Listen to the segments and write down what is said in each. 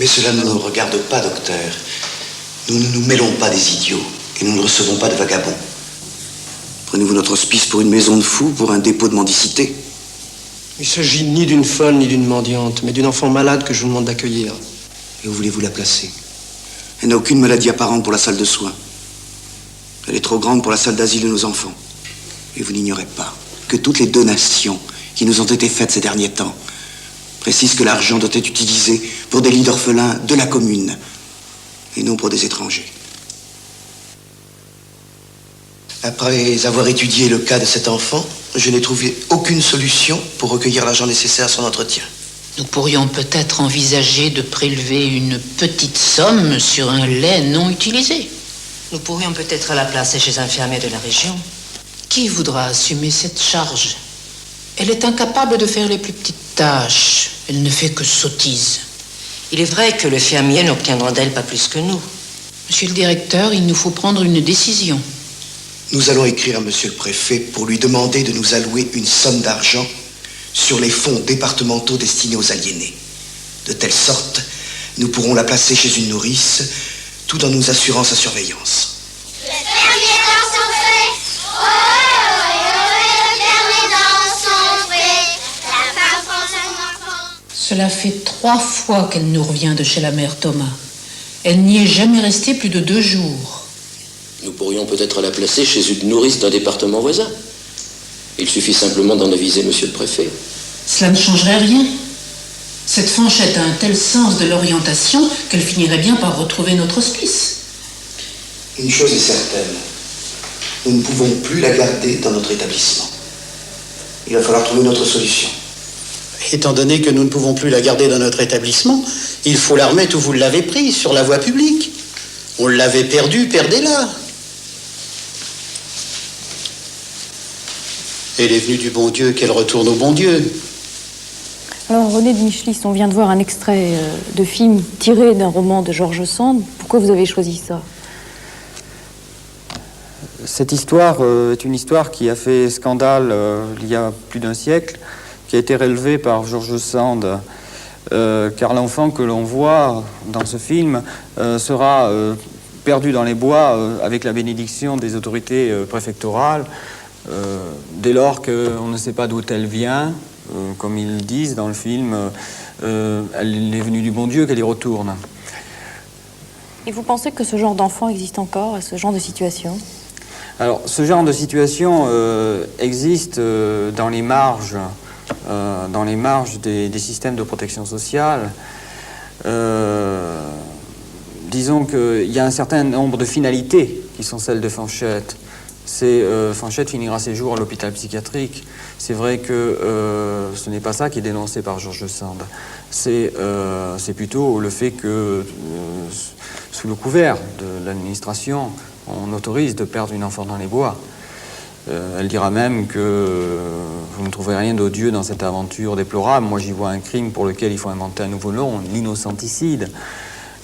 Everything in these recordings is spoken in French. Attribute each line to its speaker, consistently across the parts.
Speaker 1: Mais cela ne nous regarde pas, docteur. Nous ne nous mêlons pas des idiots et nous ne recevons pas de vagabonds. Prenez-vous notre hospice pour une maison de fous, pour un dépôt de mendicité?
Speaker 2: Il s'agit ni d'une folle ni d'une mendiante, mais d'une enfant malade que je vous demande d'accueillir.
Speaker 1: Et où voulez-vous la placer? Elle n'a aucune maladie apparente pour la salle de soins. Elle est trop grande pour la salle d'asile de nos enfants. Et vous n'ignorez pas que toutes les donations qui nous ont été faites ces derniers temps précisent que l'argent doit être utilisé pour des lits d'orphelins de la commune et non pour des étrangers. Après avoir étudié le cas de cet enfant, je n'ai trouvé aucune solution pour recueillir l'argent nécessaire à son entretien.
Speaker 3: Nous pourrions peut-être envisager de prélever une petite somme sur un lait non utilisé.
Speaker 4: Nous pourrions peut-être la placer chez un infirmier de la région.
Speaker 3: Qui voudra assumer cette charge? Elle est incapable de faire les plus petites tâches. Elle ne fait que sottises.
Speaker 4: Il est vrai que le fermier n'obtiendra d'elle pas plus que nous.
Speaker 3: Monsieur le directeur, il nous faut prendre une décision.
Speaker 1: Nous allons écrire à monsieur le préfet pour lui demander de nous allouer une somme d'argent sur les fonds départementaux destinés aux aliénés. De telle sorte, nous pourrons la placer chez une nourrice, tout en nous assurant sa surveillance.
Speaker 5: Le fermier dans son pré, oh, le fermier dans son pré, la femme prend son enfant.
Speaker 3: Cela fait 3 fois qu'elle nous revient de chez la mère Thomas. Elle n'y est jamais restée plus de 2 jours.
Speaker 6: Nous pourrions peut-être la placer chez une nourrice d'un département voisin. Il suffit simplement d'en aviser monsieur le préfet.
Speaker 3: Cela ne changerait rien. Cette Fanchette a un tel sens de l'orientation qu'elle finirait bien par retrouver notre hospice.
Speaker 1: Une chose est certaine, nous ne pouvons plus la garder dans notre établissement. Il va falloir trouver une autre solution.
Speaker 7: Étant donné que nous ne pouvons plus la garder dans notre établissement, il faut la remettre où vous l'avez prise, sur la voie publique. On l'avait perdue, perdez-la. Elle est venue du bon Dieu, qu'elle retourne au bon Dieu.
Speaker 8: Alors, René de Michelis, on vient de voir un extrait de film tiré d'un roman de George Sand. Pourquoi vous avez choisi ça?
Speaker 9: Cette histoire est une histoire qui a fait scandale il y a plus d'un siècle, qui a été relevée par George Sand, car l'enfant que l'on voit dans ce film sera perdu dans les bois avec la bénédiction des autorités préfectorales, dès lors qu'on ne sait pas d'où elle vient. Comme ils disent dans le film, elle est venue du bon Dieu, qu'elle y retourne.
Speaker 8: Et vous pensez que ce genre d'enfant existe encore, ce genre de situation?
Speaker 9: Alors, ce genre de situation existe dans les marges des systèmes de protection sociale. Disons qu'il y a un certain nombre de finalités qui sont celles de Fanchette. Fanchette finira ses jours à l'hôpital psychiatrique. C'est vrai que ce n'est pas ça qui est dénoncé par George Sand. C'est plutôt le fait que, sous le couvert de l'administration, on autorise de perdre une enfant dans les bois. Elle dira même que vous ne trouverez rien d'odieux dans cette aventure déplorable. Moi, j'y vois un crime pour lequel il faut inventer un nouveau nom, l'innocenticide.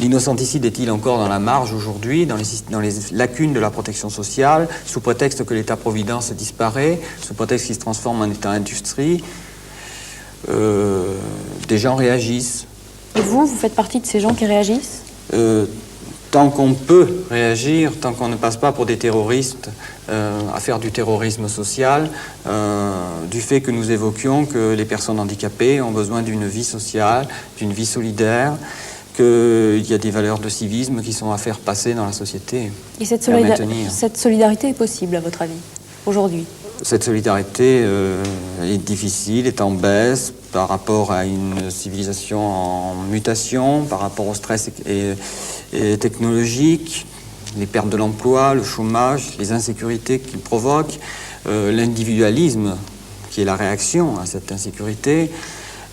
Speaker 9: L'innocenticide est-il encore dans la marge aujourd'hui, dans les lacunes de la protection sociale, sous prétexte que l'État-providence disparaît, sous prétexte qu'il se transforme en État-industrie? Des gens réagissent.
Speaker 8: Et vous faites partie de ces gens qui réagissent?
Speaker 9: Tant qu'on peut réagir, tant qu'on ne passe pas pour des terroristes à faire du terrorisme social, du fait que nous évoquions que les personnes handicapées ont besoin d'une vie sociale, d'une vie solidaire, qu'il y a des valeurs de civisme qui sont à faire passer dans la société.
Speaker 8: Et cette solidarité est possible, à votre avis, aujourd'hui?
Speaker 9: Cette solidarité est difficile, est en baisse par rapport à une civilisation en mutation, par rapport au stress et technologique, les pertes de l'emploi, le chômage, les insécurités qu'il provoque, l'individualisme qui est la réaction à cette insécurité.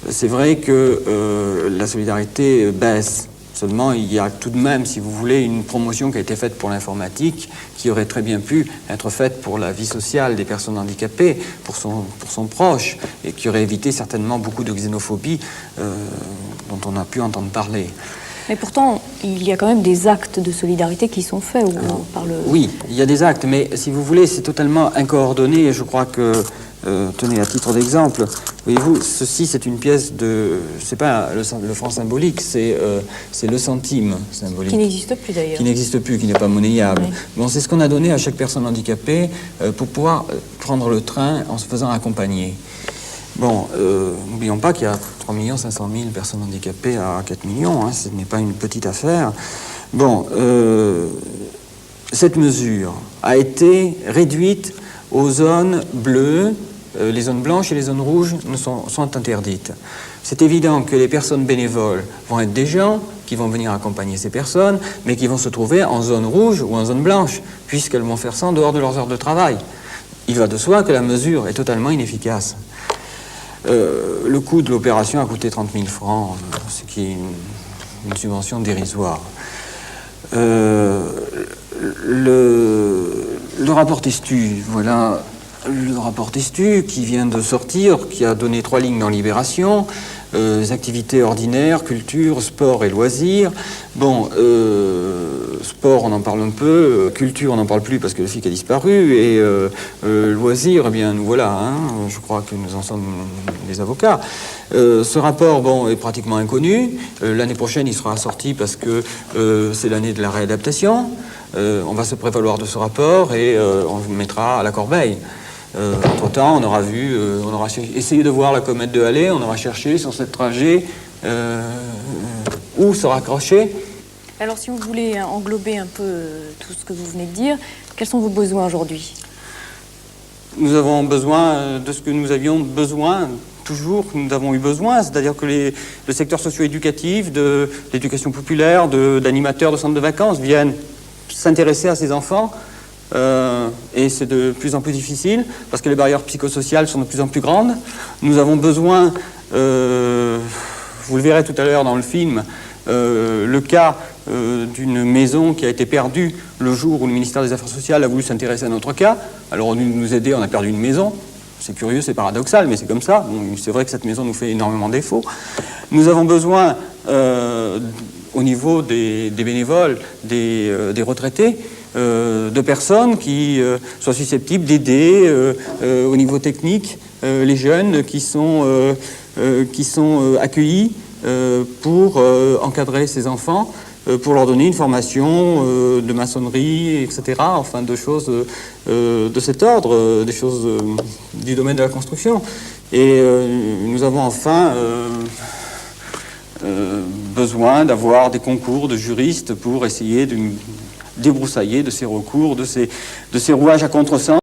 Speaker 9: C'est vrai que la solidarité baisse. Seulement, il y a tout de même, si vous voulez, une promotion qui a été faite pour l'informatique, qui aurait très bien pu être faite pour la vie sociale des personnes handicapées, pour son proche, et qui aurait évité certainement beaucoup de xénophobie dont on a pu entendre parler.
Speaker 8: Mais pourtant, il y a quand même des actes de solidarité qui sont faits par le...
Speaker 9: Oui, il y a des actes, mais si vous voulez, c'est totalement incoordonné, et je crois que Tenez, à titre d'exemple, voyez-vous, ceci c'est une pièce de... C'est pas le franc symbolique, c'est le centime symbolique.
Speaker 8: Qui n'existe plus d'ailleurs.
Speaker 9: Qui n'existe plus, qui n'est pas monnayable.
Speaker 8: Oui.
Speaker 9: Bon, c'est ce qu'on a donné à chaque personne handicapée pour pouvoir prendre le train en se faisant accompagner. Bon, n'oublions pas qu'il y a 3 500 000 personnes handicapées à 4 millions, hein, ce n'est pas une petite affaire. Bon, cette mesure a été réduite aux zones bleues. Les zones blanches et les zones rouges sont interdites. C'est évident que les personnes bénévoles vont être des gens qui vont venir accompagner ces personnes, mais qui vont se trouver en zone rouge ou en zone blanche, puisqu'elles vont faire ça en dehors de leurs heures de travail. Il va de soi que la mesure est totalement inefficace. Le coût de l'opération a coûté 30 000 francs, ce qui est une subvention dérisoire. Le rapport Testu, voilà le rapport Testu qui vient de sortir, qui a donné 3 lignes dans Libération, activités ordinaires, culture, sport et loisirs. Bon, sport on en parle un peu, culture on n'en parle plus parce que le FIC a disparu, et loisirs, eh bien nous voilà, hein, je crois que nous en sommes des avocats. Ce rapport, bon, est pratiquement inconnu. L'année prochaine il sera sorti parce que c'est l'année de la réadaptation. On va se prévaloir de ce rapport et on le mettra à la corbeille. Entre-temps, on aura vu, on aura essayé de voir la comète de Halley, on aura cherché sur cette trajet où se raccrocher.
Speaker 8: Alors, si vous voulez englober un peu tout ce que vous venez de dire, quels sont vos besoins aujourd'hui?
Speaker 9: Nous avons besoin de ce que nous avions besoin, toujours que nous avons eu besoin, c'est-à-dire que le secteur socio-éducatif, de l'éducation populaire, d'animateurs de centres de vacances viennent s'intéresser à ces enfants. Et c'est de plus en plus difficile parce que les barrières psychosociales sont de plus en plus grandes. Nous avons besoin, vous le verrez tout à l'heure dans le film, le cas d'une maison qui a été perdue le jour où le ministère des Affaires sociales a voulu s'intéresser à notre cas. Alors on nous aider, on a perdu une maison. C'est curieux, c'est paradoxal, mais c'est comme ça. Bon, c'est vrai que cette maison nous fait énormément défaut. Nous avons besoin, au niveau des bénévoles, des retraités, de personnes qui soient susceptibles d'aider au niveau technique les jeunes qui sont accueillis pour encadrer ces enfants, pour leur donner une formation de maçonnerie, etc., enfin de choses de cet ordre, des choses du domaine de la construction. Et nous avons enfin besoin d'avoir des concours de juristes pour essayer de débroussailler de ces recours, de ces rouages à contresens.